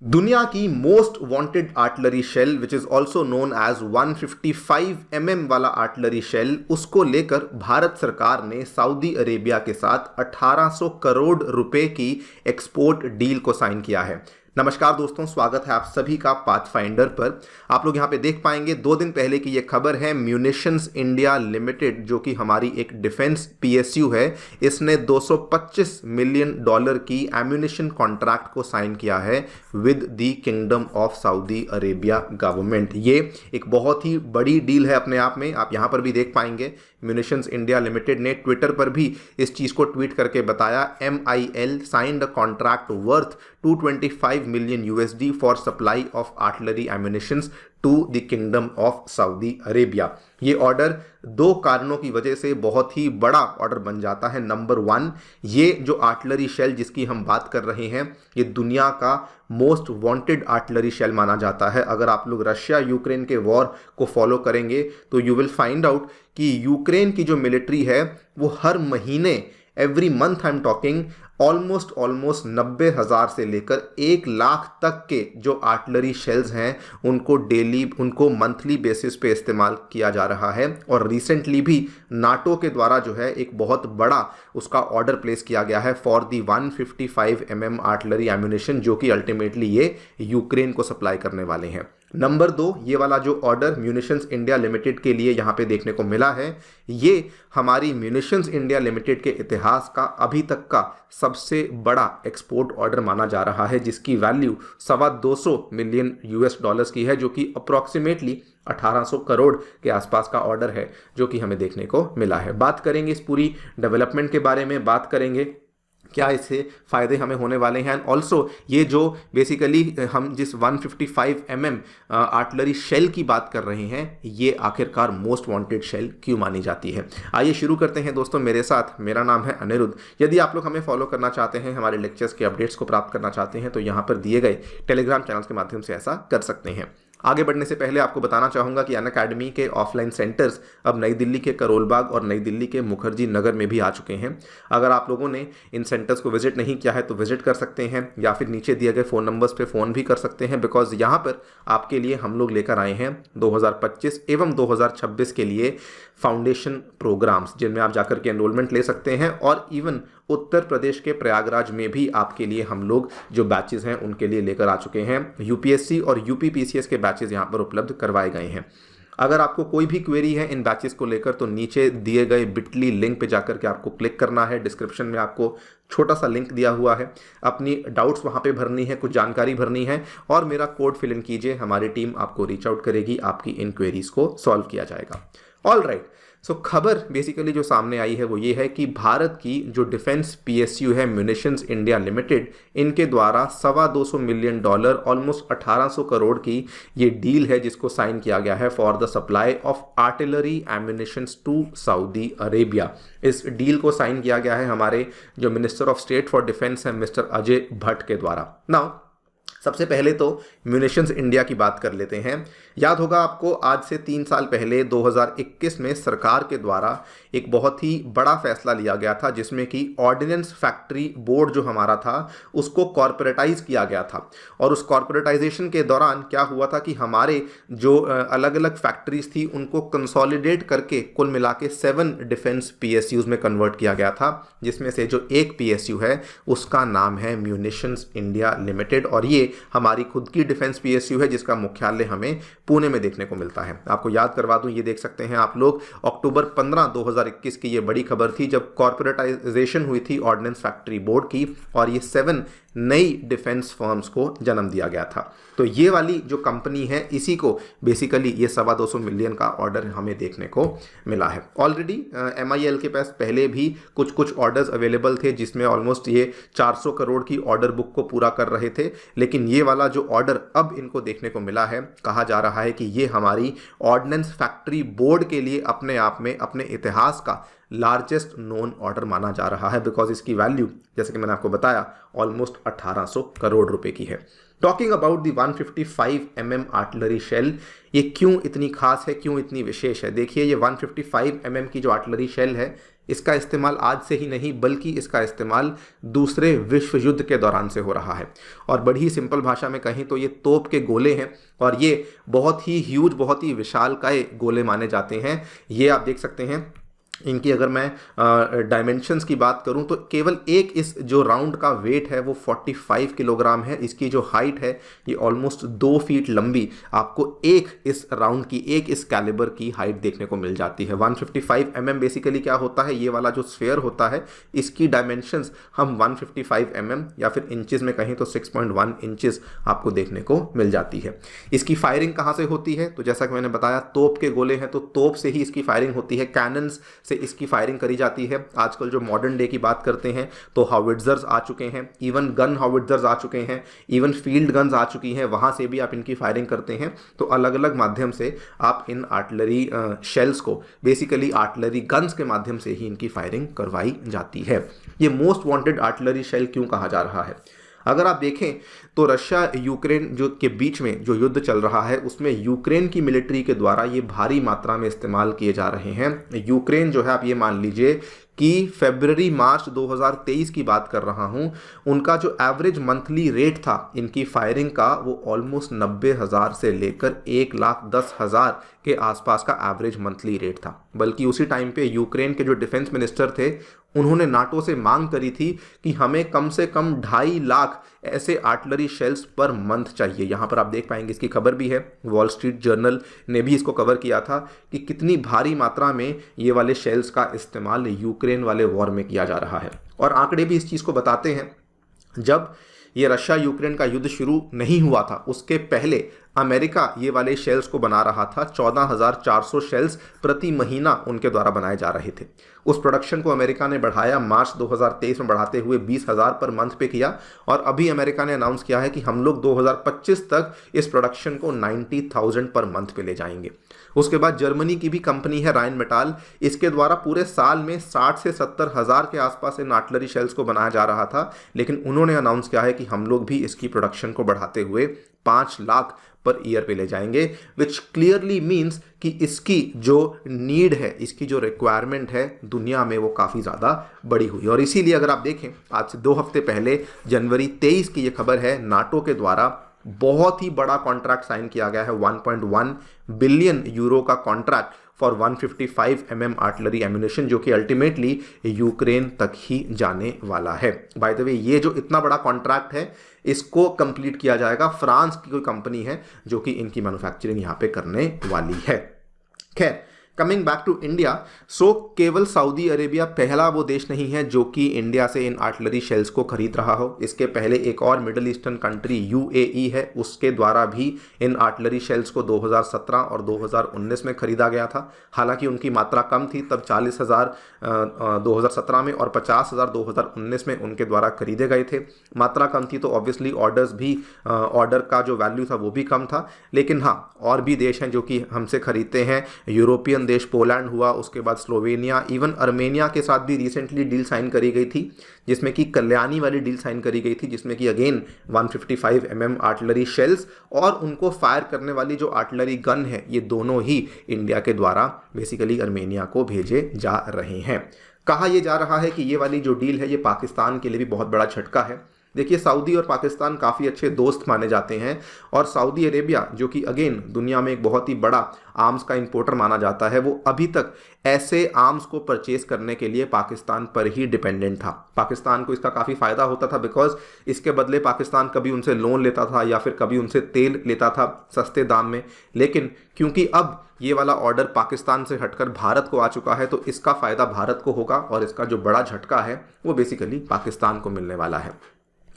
दुनिया की most wanted artillery shell which is also known as 155 वाला आर्टिलरी शेल, उसको लेकर भारत सरकार ने सऊदी अरेबिया के साथ 1800 करोड़ रुपए की एक्सपोर्ट डील को साइन किया है। नमस्कार दोस्तों, स्वागत है आप सभी का पाथफाइंडर पर। आप लोग यहाँ पे देख पाएंगे 2 दिन पहले की ये खबर है। म्यूनिशंस इंडिया लिमिटेड, जो कि हमारी एक डिफेंस पीएसयू है, इसने $225 मिलियन की एम्यूनिशन कॉन्ट्रैक्ट को साइन किया है with the kingdom of Saudi Arabia government. ये एक बहुत ही बड़ी डील है अपने आप में। आप यहाँ पर भी देख पाएंगे म्यूनिशंस इंडिया लिमिटेड ने ट्विटर पर भी इस चीज़ को ट्वीट करके बताया, MIL signed a contract worth $225 million for supply of artillery ammunitions to the kingdom of Saudi Arabia. ये ऑर्डर 2 कारणों की वजह से बहुत ही बड़ा ऑर्डर बन जाता है। नंबर 1, ये जो आर्टिलरी शेल जिसकी हम बात कर रहे हैं, ये दुनिया का मोस्ट वांटेड आर्टिलरी शेल माना जाता है। अगर आप लोग रशिया यूक्रेन के वॉर को फॉलो करेंगे तो यू विल फाइंड आउट कि यूक्रेन की जो मिलिट्री है वो हर महीने, every month I am talking, almost 90,000 से लेकर 1 लाख तक के जो आर्टिलरी शेल्स हैं उनको मंथली बेसिस पे इस्तेमाल किया जा रहा है। और रिसेंटली भी नाटो के द्वारा जो है एक बहुत बड़ा उसका ऑर्डर प्लेस किया गया है फॉर दी 155 आर्टिलरी एम्यूनिशन, जो कि अल्टीमेटली ये यूक्रेन को सप्लाई करने वाले हैं। नंबर 2, ये वाला जो ऑर्डर म्यूनिशंस इंडिया लिमिटेड के लिए यहाँ पे देखने को मिला है, ये हमारी म्यूनिशंस इंडिया लिमिटेड के इतिहास का अभी तक का सबसे बड़ा एक्सपोर्ट ऑर्डर माना जा रहा है, जिसकी वैल्यू $225 मिलियन की है, जो कि अप्रॉक्सीमेटली 1800 करोड़ के आसपास का ऑर्डर है जो कि हमें देखने को मिला है। बात करेंगे इस पूरी डेवलपमेंट के बारे में, बात करेंगे क्या इससे फ़ायदे हमें होने वाले हैं। एंड ऑल्सो ये जो बेसिकली हम जिस 155 आर्टिलरी शेल की बात कर रहे हैं, ये आखिरकार मोस्ट वांटेड शेल क्यों मानी जाती है। आइए शुरू करते हैं दोस्तों मेरे साथ। मेरा नाम है अनिरुद्ध। यदि आप लोग हमें फॉलो करना चाहते हैं, हमारे लेक्चर्स के अपडेट्स को प्राप्त करना चाहते हैं, तो यहाँ पर दिए गए टेलीग्राम चैनल के माध्यम से ऐसा कर सकते हैं। आगे बढ़ने से पहले आपको बताना चाहूँगा कि अनअकैडमी के ऑफलाइन सेंटर्स अब नई दिल्ली के करोल बाग और नई दिल्ली के मुखर्जी नगर में भी आ चुके हैं। अगर आप लोगों ने इन सेंटर्स को विजिट नहीं किया है तो विजिट कर सकते हैं, या फिर नीचे दिए गए फ़ोन नंबर्स पे फ़ोन भी कर सकते हैं, बिकॉज यहाँ पर आपके लिए हम लोग लेकर आए हैं 2025 एवं 2026 के लिए फाउंडेशन प्रोग्राम्स, जिनमें आप जाकर के एनरोलमेंट ले सकते हैं। और इवन उत्तर प्रदेश के प्रयागराज में भी आपके लिए हम लोग जो बैचेस हैं उनके लिए लेकर आ चुके हैं। यूपीएससी और यूपीपीसीएस के बैचेस यहाँ पर उपलब्ध करवाए गए हैं। अगर आपको कोई भी क्वेरी है इन बैचेस को लेकर तो नीचे दिए गए बिटली लिंक पे जाकर के आपको क्लिक करना है। डिस्क्रिप्शन में आपको छोटा सा लिंक दिया हुआ है, अपनी डाउट्स वहाँ पे भरनी है, कुछ जानकारी भरनी है और मेरा कोड फिल इन कीजिए। हमारी टीम आपको रीच आउट करेगी, आपकी इन क्वेरीज को सॉल्व किया जाएगा। ऑल राइट, सो खबर बेसिकली जो सामने आई है वो ये है कि भारत की जो डिफेंस पीएसयू है म्यूनिशंस इंडिया लिमिटेड, इनके द्वारा $225 मिलियन ऑलमोस्ट 1800 करोड़ की ये डील है जिसको साइन किया गया है for the supply of artillery ammunitions to Saudi Arabia. इस डील को साइन किया गया है हमारे जो minister of state for defence है मिस्टर अजय भट्ट के द्वारा। नाउ सबसे पहले तो म्यूनिशंस इंडिया की बात कर लेते हैं। याद होगा आपको, आज से 3 साल पहले 2021 में सरकार के द्वारा एक बहुत ही बड़ा फैसला लिया गया था, जिसमें कि ऑर्डिनेंस फैक्ट्री बोर्ड जो हमारा था उसको कॉर्पोरेटाइज किया गया था। और उस कॉर्पोरेटाइजेशन के दौरान क्या हुआ था कि हमारे जो अलग अलग फैक्ट्रीज थी उनको कंसोलिडेट करके कुल मिला के 7 डिफेंस पीएसयूज में कन्वर्ट किया गया था, जिसमें से जो एक पीएसयू है उसका नाम है म्यूनिशंस इंडिया लिमिटेड। और ये हमारी खुद की डिफेंस पीएसयू है जिसका मुख्यालय हमें पुणे में देखने को मिलता है। आपको याद करवा दूं, ये देख सकते हैं आप लोग, अक्टूबर 15, 2021 की ये बड़ी खबर थी जब कॉर्पोरेटाइजेशन हुई थी ऑर्डिनेंस फैक्ट्री बोर्ड की, और ये 7 नई डिफेंस फर्म्स को जन्म दिया गया था। तो ये वाली जो कंपनी है, इसी को बेसिकली ये $225 मिलियन का ऑर्डर हमें देखने को मिला है। ऑलरेडी MIL के पास पहले भी कुछ ऑर्डर्स अवेलेबल थे जिसमें ऑलमोस्ट ये 400 करोड़ की ऑर्डर बुक को पूरा कर रहे थे, लेकिन ये वाला जो ऑर्डर अब इनको देखने को मिला है, कहा जा रहा है कि ये हमारी ऑर्डिनेंस फैक्ट्री बोर्ड के लिए अपने आप में अपने इतिहास का लार्जेस्ट नोन ऑर्डर माना जा रहा है, बिकॉज इसकी वैल्यू जैसे कि मैंने आपको बताया ऑलमोस्ट 1800 करोड़ रुपए की है। Talking about the 155 artillery shell, ये क्यों इतनी खास है, क्यों इतनी विशेष है। देखिए, ये 155 की जो आर्टिलरी शेल है इसका इस्तेमाल आज से ही नहीं बल्कि इसका इस्तेमाल दूसरे विश्व युद्ध के दौरान से हो रहा है। और बड़ी सिंपल भाषा में कहें तो ये तोप के गोले हैं और ये बहुत ही ह्यूज, बहुत ही विशालकाय गोले माने जाते हैं। ये आप देख सकते हैं, इनकी अगर मैं डायमेंशंस की बात करूं तो केवल एक इस जो राउंड का वेट है वो 45 किलोग्राम है। इसकी जो हाइट है ये ऑलमोस्ट 2 फीट लंबी आपको एक इस राउंड की, एक इस कैलिबर की हाइट देखने को मिल जाती है। 155 mm बेसिकली क्या होता है, ये वाला जो स्फेयर होता है इसकी डायमेंशंस हम 155 mm या फिर इंचेस में कहें तो 6.1 इंचेस आपको देखने को मिल जाती है। इसकी फायरिंग कहाँ से होती है, तो जैसा कि मैंने बताया तोप के गोले हैं तो तोप से ही इसकी फायरिंग होती है, कैनन्स से इसकी फायरिंग करी जाती है। आजकल जो मॉडर्न डे की बात करते हैं तो हाविट्जर्स आ चुके हैं, इवन गन हाविट्जर्स आ चुके हैं, इवन फील्ड गन्स आ चुकी हैं, वहां से भी आप इनकी फायरिंग करते हैं। तो अलग अलग माध्यम से आप इन आर्टिलरी शेल्स को, बेसिकली आर्टिलरी गन्स के माध्यम से ही इनकी फायरिंग करवाई जाती है। ये मोस्ट वांटेड आर्टिलरी शेल क्यों कहा जा रहा है, अगर आप देखें तो रशिया यूक्रेन जो के बीच में जो युद्ध चल रहा है उसमें यूक्रेन की मिलिट्री के द्वारा ये भारी मात्रा में इस्तेमाल किए जा रहे हैं। यूक्रेन जो है, आप ये मान लीजिए कि फरवरी मार्च 2023 की बात कर रहा हूं, उनका जो एवरेज मंथली रेट था इनकी फायरिंग का वो ऑलमोस्ट 90,000 से लेकर 1,10,000 के आसपास का एवरेज मंथली रेट था। बल्कि उसी टाइम पे यूक्रेन के जो डिफेंस मिनिस्टर थे उन्होंने नाटो से मांग करी थी कि हमें कम से कम 2.5 लाख ऐसे आर्टिलरी शेल्स पर मंथ चाहिए। यहाँ पर आप देख पाएंगे, इसकी खबर भी है, वॉल स्ट्रीट जर्नल ने भी इसको कवर किया था कि कितनी भारी मात्रा में ये वाले शेल्स का इस्तेमाल यूक्रेन वाले वॉर में किया जा रहा है। और आंकड़े भी इस चीज़ को बताते हैं, जब ये रशिया यूक्रेन का युद्ध शुरू नहीं हुआ था उसके पहले अमेरिका ये वाले शेल्स को बना रहा था। 14,400 शेल्स प्रति महीना उनके द्वारा बनाए जा रहे थे। उस प्रोडक्शन को अमेरिका ने बढ़ाया, मार्च 2023 में बढ़ाते हुए 20,000 पर मंथ पे किया और अभी अमेरिका ने अनाउंस किया है कि हम लोग 2025 तक इस प्रोडक्शन को 90,000 पर मंथ पे ले जाएंगे। उसके बाद जर्मनी की भी कंपनी है राइन मेटाल, इसके द्वारा पूरे साल में 60 से 70,000 के आसपास इन आर्टिलरी शेल्स को बनाया जा रहा था, लेकिन उन्होंने अनाउंस किया है कि हम लोग भी इसकी प्रोडक्शन को बढ़ाते हुए 5 लाख पर ईयर पे ले जाएंगे, विच क्लियरली मीन्स कि इसकी जो नीड है, इसकी जो रिक्वायरमेंट है दुनिया में वो काफ़ी ज़्यादा बड़ी हुई। और इसीलिए अगर आप देखें, आज से 2 हफ्ते पहले जनवरी 23 की ये खबर है, नाटो के द्वारा बहुत ही बड़ा कॉन्ट्रैक्ट साइन किया गया है, 1.1 बिलियन यूरो का contract for 155 mm artillery ammunition, जो कि अल्टीमेटली यूक्रेन तक ही जाने वाला है। बाय द वे, ये जो इतना बड़ा कॉन्ट्रैक्ट है इसको कंप्लीट किया जाएगा, फ्रांस की कोई कंपनी है जो कि इनकी मैन्युफैक्चरिंग यहाँ पे करने वाली है। खैर, कमिंग बैक टू इंडिया, सो केवल सऊदी अरेबिया पहला वो देश नहीं है जो कि इंडिया से इन आर्टिलरी शेल्स को खरीद रहा हो। इसके पहले एक और मिडिल ईस्टर्न कंट्री UAE है, उसके द्वारा भी इन आर्टिलरी शेल्स को 2017 और 2019 में खरीदा गया था। हालांकि उनकी मात्रा कम थी, तब 40,000 2017 में और 50,000 2019 में उनके द्वारा खरीदे गए थे। मात्रा कम थी तो ऑब्वियसली ऑर्डर्स भी, ऑर्डर का जो वैल्यू था वो भी कम था। लेकिन हाँ, और भी देश हैं जो कि हमसे खरीदते हैं, यूरोपियन देश, पोलैंड हुआ, उसके बाद स्लोवेनिया, इवन अर्मेनिया के साथ भी रिसेंटली डील साइन करी गई थी, जिसमें कि कल्याणी वाली डील साइन करी गई थी, जिसमें कि अगेन 155 mm आर्टिलरी शेल्स और उनको फायर करने वाली जो आर्टिलरी गन है, ये दोनों ही इंडिया के द्वारा बेसिकली अर्मेनिया को भेजे जा रहे हैं। कहा यह जा रहा है कि ये वाली जो डील है ये पाकिस्तान के लिए भी बहुत बड़ा झटका है। देखिए, सऊदी और पाकिस्तान काफ़ी अच्छे दोस्त माने जाते हैं और सऊदी अरेबिया जो कि अगेन दुनिया में एक बहुत ही बड़ा आर्म्स का इंपोर्टर माना जाता है, वो अभी तक ऐसे आर्म्स को परचेज करने के लिए पाकिस्तान पर ही डिपेंडेंट था। पाकिस्तान को इसका काफ़ी फ़ायदा होता था, बिकॉज इसके बदले पाकिस्तान कभी उनसे लोन लेता था या फिर कभी उनसे तेल लेता था सस्ते दाम में। लेकिन क्योंकि अब ये वाला ऑर्डर पाकिस्तान से हटकर भारत को आ चुका है तो इसका फ़ायदा भारत को होगा और इसका जो बड़ा झटका है वो बेसिकली पाकिस्तान को मिलने वाला है।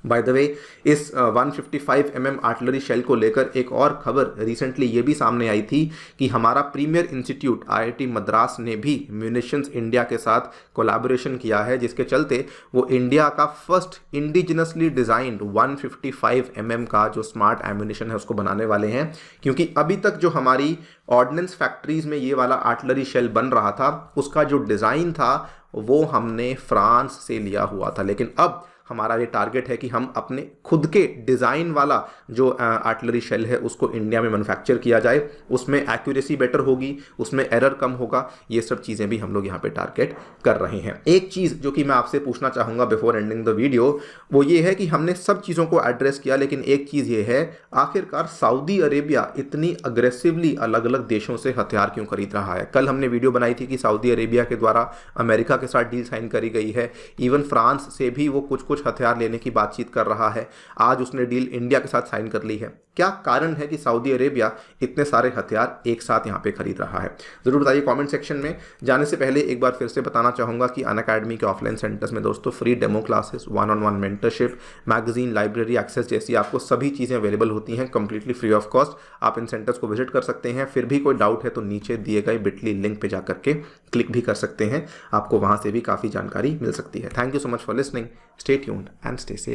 बाय द वे, इस 155 mm आर्टिलरी शेल को लेकर एक और खबर रिसेंटली ये भी सामने आई थी कि हमारा प्रीमियर इंस्टीट्यूट IIT मद्रास ने भी म्यूनिशंस इंडिया के साथ कोलैबोरेशन किया है, जिसके चलते वो इंडिया का फर्स्ट इंडिजिनसली डिज़ाइंड 155 mm का जो स्मार्ट एम्यूनिशन है उसको बनाने वाले हैं। क्योंकि अभी तक जो हमारी ऑर्डिनेंस फैक्ट्रीज में ये वाला आर्टिलरी शेल बन रहा था उसका जो डिज़ाइन था वो हमने फ्रांस से लिया हुआ था, लेकिन अब हमारा ये टारगेट है कि हम अपने खुद के डिज़ाइन वाला जो आर्टिलरी शेल है उसको इंडिया में मैन्युफैक्चर किया जाए, उसमें एक्यूरेसी बेटर होगी, उसमें एरर कम होगा। ये सब चीज़ें भी हम लोग यहाँ पे टारगेट कर रहे हैं। एक चीज़ जो कि मैं आपसे पूछना चाहूँगा बिफोर एंडिंग द वीडियो, वो ये है कि हमने सब चीज़ों को एड्रेस किया, लेकिन एक चीज़ ये है, आखिरकार सऊदी अरेबिया इतनी अग्रेसिवली अलग अलग देशों से हथियार क्यों खरीद रहा है। कल हमने वीडियो बनाई थी कि सऊदी अरेबिया के द्वारा अमेरिका के साथ डील साइन करी गई है, इवन फ्रांस से भी वो कुछ कुछ हथियार लेने की बातचीत कर रहा है। आज उसने डील इंडिया के साथ साइन कर ली है। क्या कारण है कि सऊदी अरेबिया इतने सारे हथियार एक साथ यहाँ पे खरीद रहा है? ज़रूर बताइए कमेंट सेक्शन में। जाने से पहले एक बार फिर से बताना चाहूँगा कि अनअकैडमी के ऑफलाइन सेंटर्स में दोस्तों free demo classes, 1-on-1 mentorship, magazine, library access जैसी आपको सभी चीज़ें अवेलेबल होती हैं कंप्लीटली फ्री ऑफ कॉस्ट। आप इन सेंटर्स को विजिट कर सकते हैं। फिर भी कोई डाउट है तो नीचे दिए गए बिटली लिंक पर जाकर के क्लिक भी कर सकते हैं, आपको वहाँ से भी काफ़ी जानकारी मिल सकती है। Thank you so much for listening, stay tuned and stay safe.